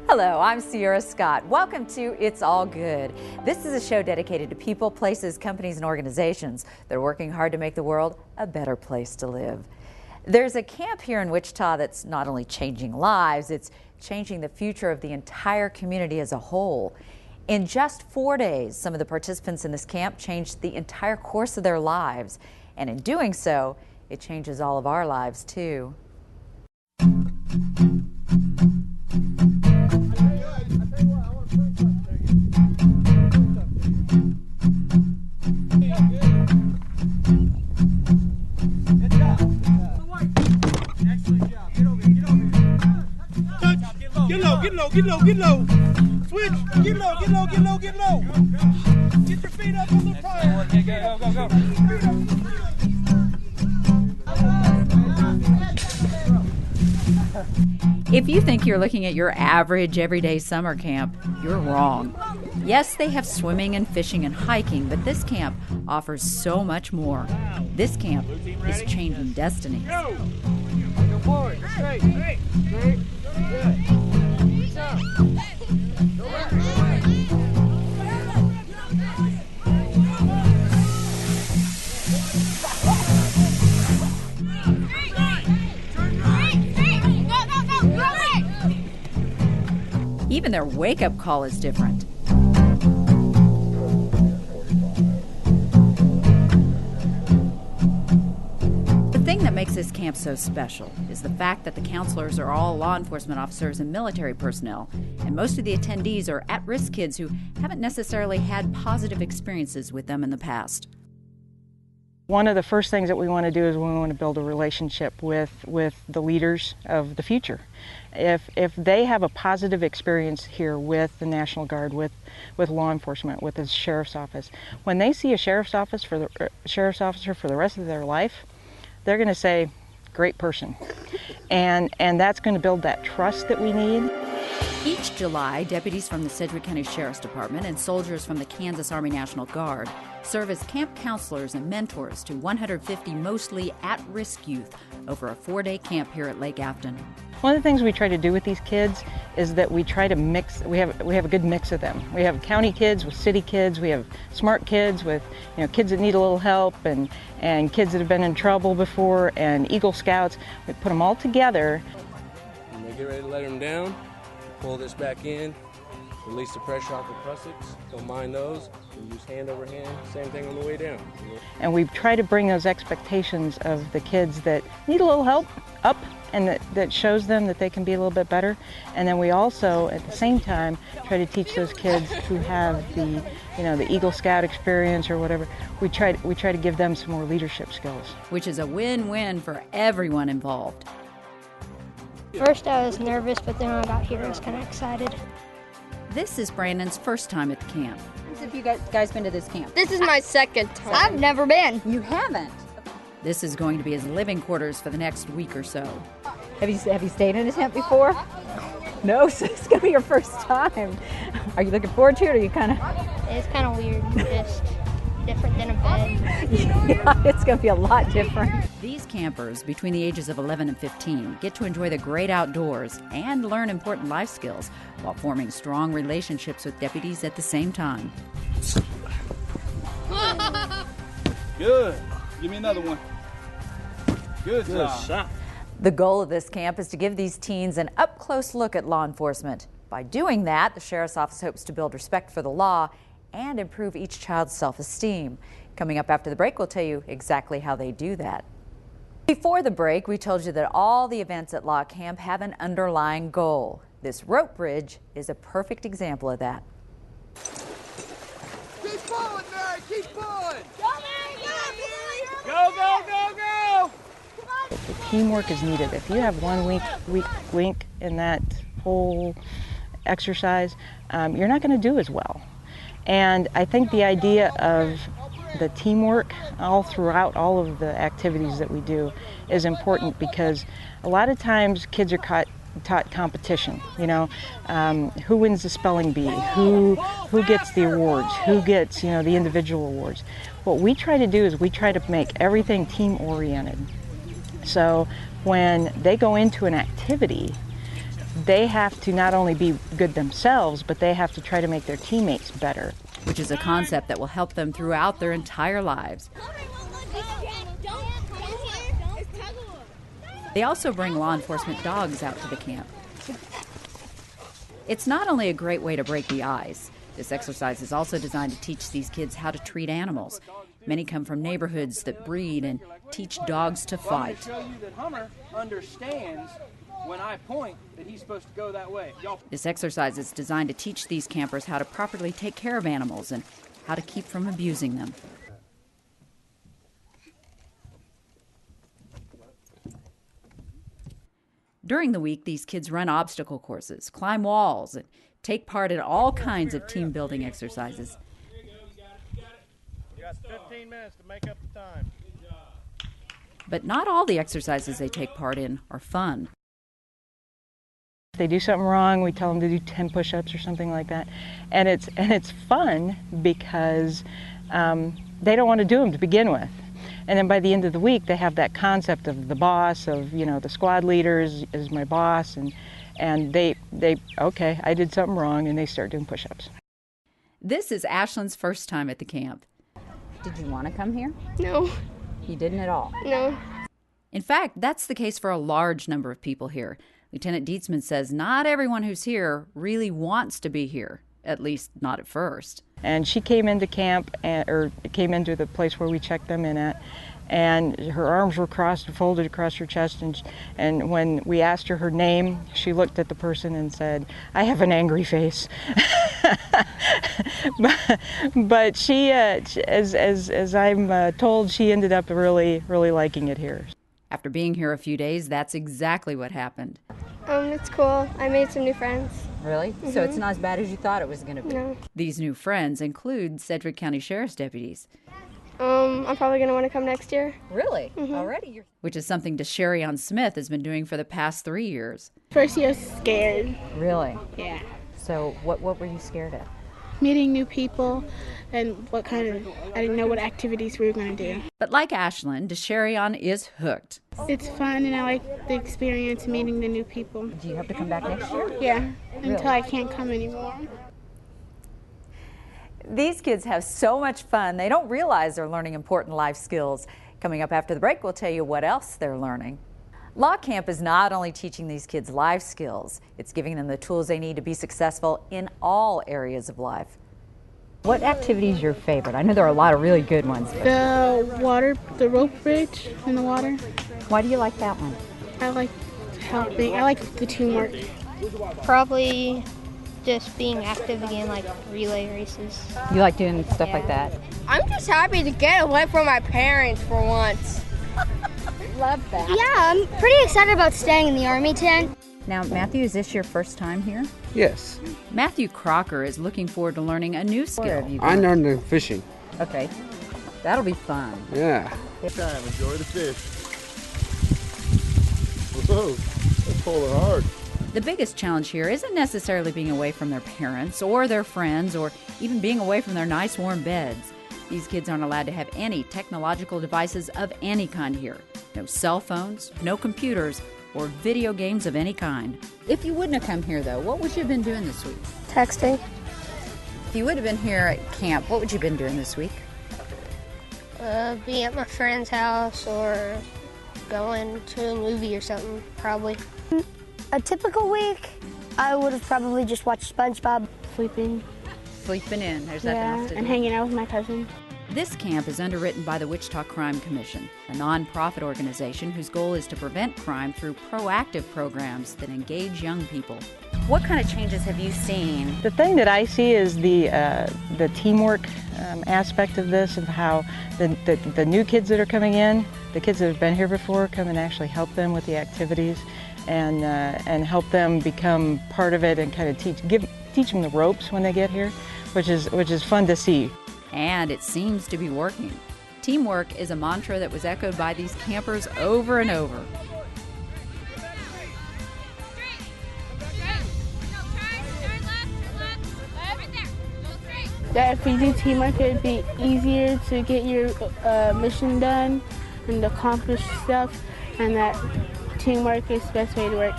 Hello, I'm Sierra Scott. Welcome to It's All Good. This is a show dedicated to people, places, companies, and organizations that are working hard to make the world a better place to live. There's a camp here in Wichita that's not only changing lives, it's changing the future of the entire community as a whole. In just 4 days, some of the participants in this camp changed the entire course of their lives. And in doing so, it changes all of our lives too. Get low. Switch. Get low. Get your feet up on the tire. Go. If you think you're looking at your average everyday summer camp, you're wrong. Yes, they have swimming and fishing and hiking, but this camp offers so much more. This camp is changing destinies. Go forward. Straight. Good. Even their wake-up call is different. The thing that makes this camp so special is the fact that the counselors are all law enforcement officers and military personnel, and most of the attendees are at-risk kids who haven't necessarily had positive experiences with them in the past. One of the first things that we want to do is we want to build a relationship with the leaders of the future. If they have a positive experience here with the National Guard, with law enforcement, with the sheriff's office, when they see a sheriff's officer for the rest of their life, they're going to say, "Great person," and that's going to build that trust that we need. Each July, deputies from the Sedgwick County Sheriff's Department and soldiers from the Kansas Army National Guard serve as camp counselors and mentors to 150 mostly at-risk youth over a 4-day camp here at Lake Afton. One of the things we try to do with these kids is that we try to mix. We have a good mix of them. We have county kids with city kids. We have smart kids with kids that need a little help and kids that have been in trouble before, and Eagle Scouts. We put them all together. When they get ready to let them down, pull this back in, release the pressure off the prussics, don't mind those, and use hand over hand, same thing on the way down. And we try to bring those expectations of the kids that need a little help up, and that shows them that they can be a little bit better. And then we also, at the same time, try to teach those kids who have the Eagle Scout experience or whatever, we try to give them some more leadership skills. Which is a win-win for everyone involved. First I was nervous, but then when I got here I was kind of excited. This is Brandon's first time at the camp. Have you guys been to this camp? This is my second time. I've never been. You haven't? This is going to be his living quarters for the next week or so. Have you stayed in a tent before? No, so it's going to be your first time. Are you looking forward to it, or are you kind of... It's kind of weird, just different than a bed. Yeah, it's going to be a lot different. These campers between the ages of 11 and 15 get to enjoy the great outdoors and learn important life skills while forming strong relationships with deputies at the same time. Good. Give me another one. Good job. The goal of this camp is to give these teens an up-close look at law enforcement. By doing that, the Sheriff's Office hopes to build respect for the law and improve each child's self-esteem. Coming up after the break, we'll tell you exactly how they do that. Before the break, we told you that all the events at Law Camp have an underlying goal. This rope bridge is a perfect example of that. Keep pulling, Mary. Keep pulling. Go, Mary. Go. The teamwork is needed. If you have one weak link in that whole exercise, you're not going to do as well. And I think the idea of the teamwork all throughout all of the activities that we do is important, because a lot of times kids are taught competition. Who wins the spelling bee, who gets the awards, who gets the individual awards. What we try to do is we try to make everything team oriented. So when they go into an activity, they have to not only be good themselves, but they have to try to make their teammates better. Which is a concept that will help them throughout their entire lives. They also bring law enforcement dogs out to the camp. It's not only a great way to break the ice. This exercise is also designed to teach these kids how to treat animals. Many come from neighborhoods that breed and teach dogs to fight. Show you that Hummer understands when I point that he's supposed to go that way. This exercise is designed to teach these campers how to properly take care of animals and how to keep from abusing them. During the week, these kids run obstacle courses, climb walls, and take part in all kinds of team-building exercises. You got 15 minutes to make up the time. But not all the exercises they take part in are fun. If they do something wrong, we tell them to do 10 push-ups or something like that. And it's fun because they don't want to do them to begin with. And then by the end of the week, they have that concept of the boss, of, you know, the squad leaders is my boss, and they okay, I did something wrong, and they start doing push-ups. This is Ashlyn's first time at the camp. Did you want to come here? No. You didn't at all? No. In fact, that's the case for a large number of people here. Lieutenant Dietzman says not everyone who's here really wants to be here, at least not at first. And she came into camp, or came into the place where we checked them in at, and her arms were crossed and folded across her chest, and when we asked her name, she looked at the person and said, "I have an angry face." but she, as I'm told, she ended up really liking it here. After being here a few days, that's exactly what happened. It's cool. I made some new friends. Really? Mm-hmm. So it's not as bad as you thought it was going to be? No. These new friends include Sedgwick County Sheriff's deputies. I'm probably going to want to come next year. Really? Mm-hmm. Already? Which is something DeSherry Smith has been doing for the past 3 years. First year, I was scared. Really? Yeah. So what were you scared of? Meeting new people and I didn't know what activities we were going to do. But like Ashlyn, DeSherry is hooked. It's fun and I like the experience meeting the new people. Do you have to come back next year? Yeah, until Really? I can't come anymore. These kids have so much fun, they don't realize they're learning important life skills. Coming up after the break, we'll tell you what else they're learning. Law Camp is not only teaching these kids life skills, it's giving them the tools they need to be successful in all areas of life. What activity is your favorite? I know there are a lot of really good ones. The rope bridge in the water. Why do you like that one? I like helping. I like the teamwork. Probably just being active again, like relay races. You like doing stuff like that? I'm just happy to get away from my parents for once. Love that. Yeah, I'm pretty excited about staying in the Army tent. Now, Matthew, is this your first time here? Yes. Matthew Crocker is looking forward to learning a new skill. I learned fishing. Okay, that'll be fun. Yeah. Time, enjoy the fish. Whoa, that's pulling hard. The biggest challenge here isn't necessarily being away from their parents or their friends or even being away from their nice warm beds. These kids aren't allowed to have any technological devices of any kind here. No cell phones, no computers, or video games of any kind. If you wouldn't have come here, though, what would you have been doing this week? Texting. If you would have been here at camp, what would you have been doing this week? Being at my friend's house or going to a movie or something, probably. A typical week, I would have probably just watched SpongeBob. Sleeping. Sleeping in. There's nothing else to do. And hanging out with my cousin. This camp is underwritten by the Wichita Crime Commission, a nonprofit organization whose goal is to prevent crime through proactive programs that engage young people. What kind of changes have you seen? The thing that I see is the teamwork aspect of this, of how the new kids that are coming in, the kids that have been here before, come and actually help them with the activities and help them become part of it and kind of teach them the ropes when they get here, which is fun to see. And it seems to be working. Teamwork is a mantra that was echoed by these campers over and over. That if you do teamwork, it'd be easier to get your mission done and accomplish stuff, and that teamwork is the best way to work.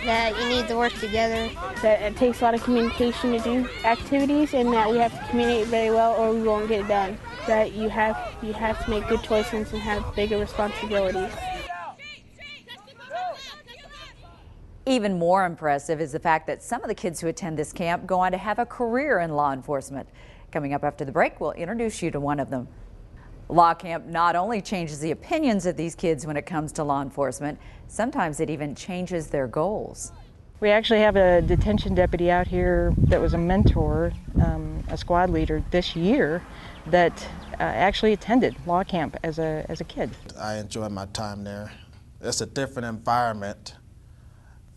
that you need to work together. That it takes a lot of communication to do activities, and that we have to communicate very well or we won't get it done. That you have to make good choices and have bigger responsibilities. Even more impressive is the fact that some of the kids who attend this camp go on to have a career in law enforcement. Coming up after the break, we'll introduce you to one of them. Law Camp not only changes the opinions of these kids when it comes to law enforcement, sometimes it even changes their goals. We actually have a detention deputy out here that was a mentor, a squad leader this year that actually attended Law Camp as a kid. I enjoy my time there. It's a different environment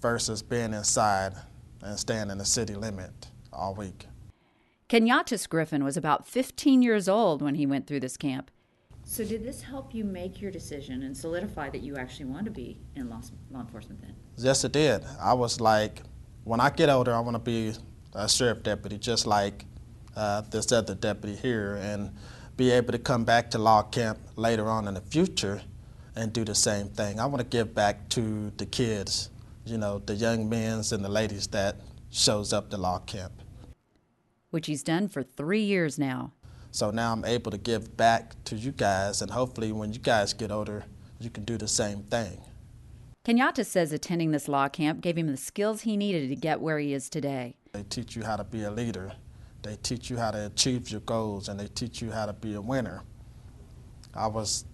versus being inside and staying in the city limit all week. Kenyatis Griffin was about 15 years old when he went through this camp. So did this help you make your decision and solidify that you actually want to be in law enforcement then? Yes, it did. I was like, when I get older, I want to be a sheriff deputy, just like this other deputy here, and be able to come back to Law Camp later on in the future and do the same thing. I want to give back to the kids, you know, the young men and the ladies that shows up to Law Camp. Which he's done for 3 years now. So now I'm able to give back to you guys, and hopefully when you guys get older, you can do the same thing. Kenyatis says attending this law camp gave him the skills he needed to get where he is today. They teach you how to be a leader. They teach you how to achieve your goals, and they teach you how to be a winner. I was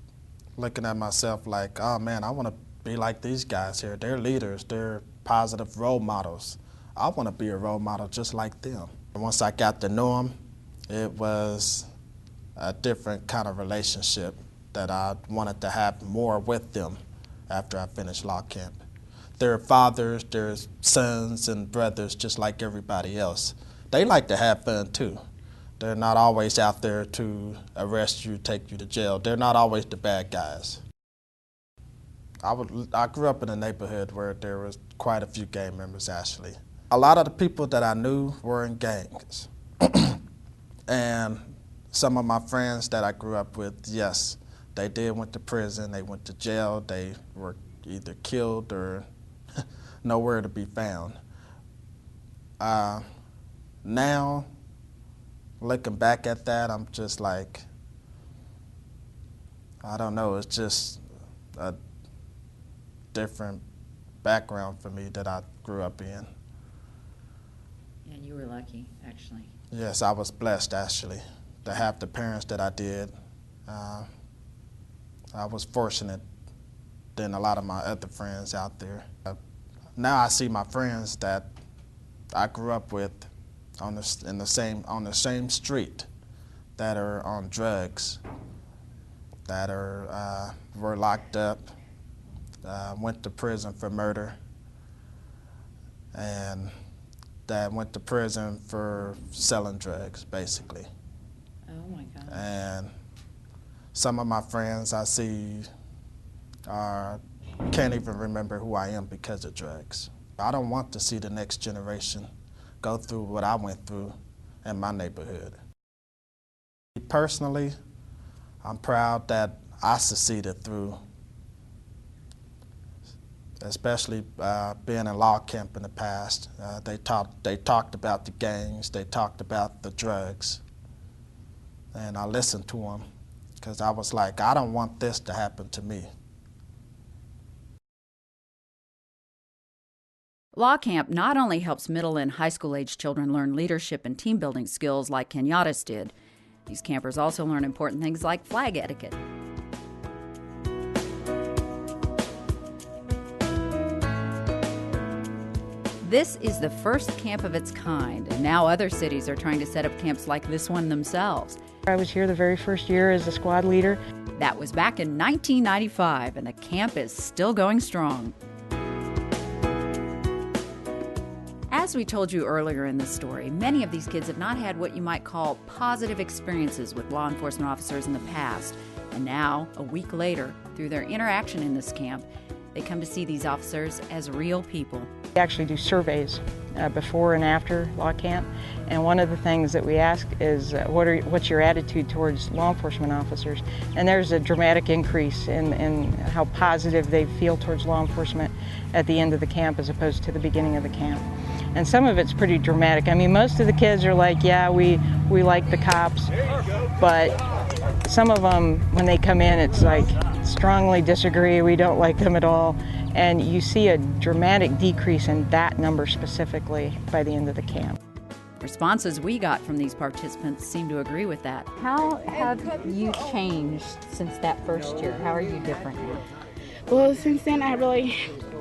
looking at myself like, oh man, I want to be like these guys here. They're leaders. They're positive role models. I want to be a role model just like them. And once I got to know them, it was a different kind of relationship that I wanted to have more with them after I finished Law Camp. They're fathers, they're sons and brothers just like everybody else. They like to have fun too. They're not always out there to arrest you, take you to jail. They're not always the bad guys. I grew up in a neighborhood where there was quite a few gang members actually. A lot of the people that I knew were in gangs. And some of my friends that I grew up with, yes, they did went to prison, they went to jail, they were either killed or nowhere to be found. Now, looking back at that, I'm just like, I don't know, it's just a different background for me that I grew up in. And you were lucky, actually. Yes, I was blessed, actually, to have the parents that I did. I was fortunate than a lot of my other friends out there. Now I see my friends that I grew up with on the same street that are on drugs, that were locked up, went to prison for murder, and that went to prison for selling drugs, basically. Oh my God. And some of my friends I see can't even remember who I am because of drugs. I don't want to see the next generation go through what I went through in my neighborhood. Personally, I'm proud that I succeeded through, especially being in Law Camp in the past. They talked about the gangs, they talked about the drugs, and I listened to them because I was like, I don't want this to happen to me. Law Camp not only helps middle and high school age children learn leadership and team building skills like Kenyatis did, these campers also learn important things like flag etiquette. This is the first camp of its kind, and now other cities are trying to set up camps like this one themselves. I was here the very first year as a squad leader. That was back in 1995, and the camp is still going strong. As we told you earlier in this story, many of these kids have not had what you might call positive experiences with law enforcement officers in the past. And now, a week later, through their interaction in this camp, they come to see these officers as real people. We actually do surveys before and after law camp. And one of the things that we ask is, what's your attitude towards law enforcement officers? And there's a dramatic increase in how positive they feel towards law enforcement at the end of the camp as opposed to the beginning of the camp. And some of it's pretty dramatic. I mean, most of the kids are like, yeah, we like the cops, but some of them, when they come in, it's like, strongly disagree, we don't like them at all. And you see a dramatic decrease in that number specifically by the end of the camp. Responses we got from these participants seem to agree with that. How have you changed since that first year? How are you different now? Well, since then I've really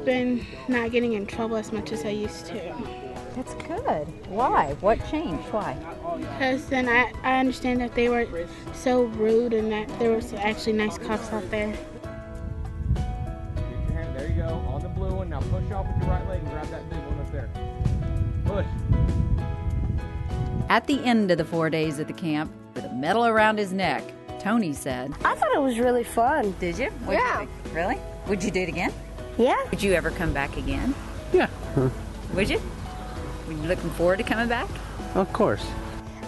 been not getting in trouble as much as I used to. That's good. Why? What changed? Why? Because then I understand that they were so rude and that there was actually nice cops out there. There you go, on the blue one. Now push off with your right leg and grab that big one up there. Push. At the end of the 4 days at the camp, with a medal around his neck, Tony said, I thought it was really fun. Did you? Yeah. Really? Would you do it again? Yeah. Would you ever come back again? Yeah. Would you? Were you looking forward to coming back? Of course.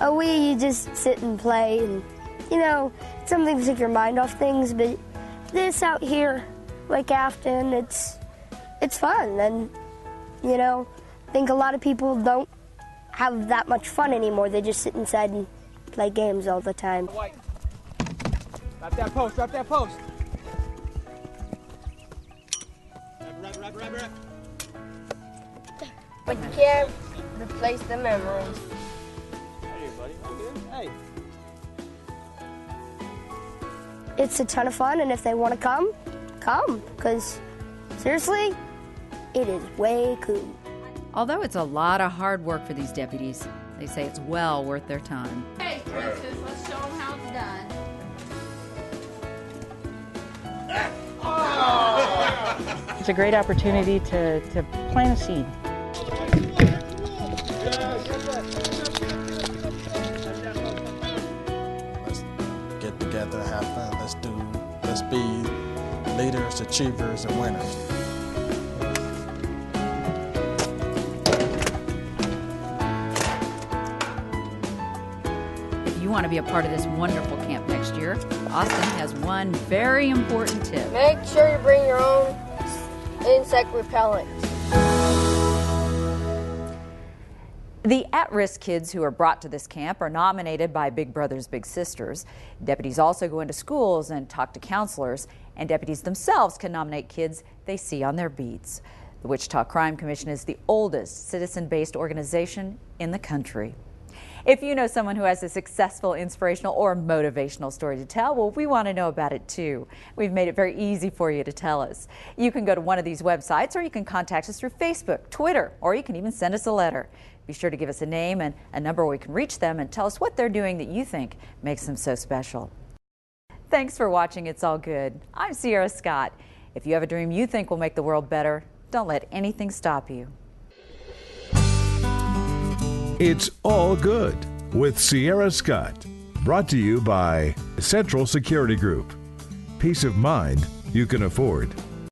You just sit and play and, it's something to take your mind off things, but this out here, like Afton, it's fun. And, I think a lot of people don't have that much fun anymore. They just sit inside and play games all the time. Drop that post, drop that post. Right. But you can't replace the memories. Hey, buddy. Hey. It's a ton of fun, and if they want to come, because seriously, it is way cool. Although it's a lot of hard work for these deputies, they say it's well worth their time. Hey, Princess, let's show them how it's done. It's a great opportunity to plant a seed. Let's get together, have fun. Let's be leaders, achievers, and winners. If you want to be a part of this wonderful camp next year, Austin has one very important tip. Make sure you bring your own insect repellent. The at-risk kids who are brought to this camp are nominated by Big Brothers Big Sisters. Deputies also go into schools and talk to counselors, and deputies themselves can nominate kids they see on their beats. The Wichita Crime Commission is the oldest citizen-based organization in the country. If you know someone who has a successful, inspirational, or motivational story to tell, well, we want to know about it too. We've made it very easy for you to tell us. You can go to one of these websites, or you can contact us through Facebook, Twitter, or you can even send us a letter. Be sure to give us a name and a number where we can reach them and tell us what they're doing that you think makes them so special. Thanks for watching It's All Good. I'm Sierra Scott. If you have a dream you think will make the world better, don't let anything stop you. It's All Good with Sierra Scott. Brought to you by Central Security Group. Peace of mind you can afford.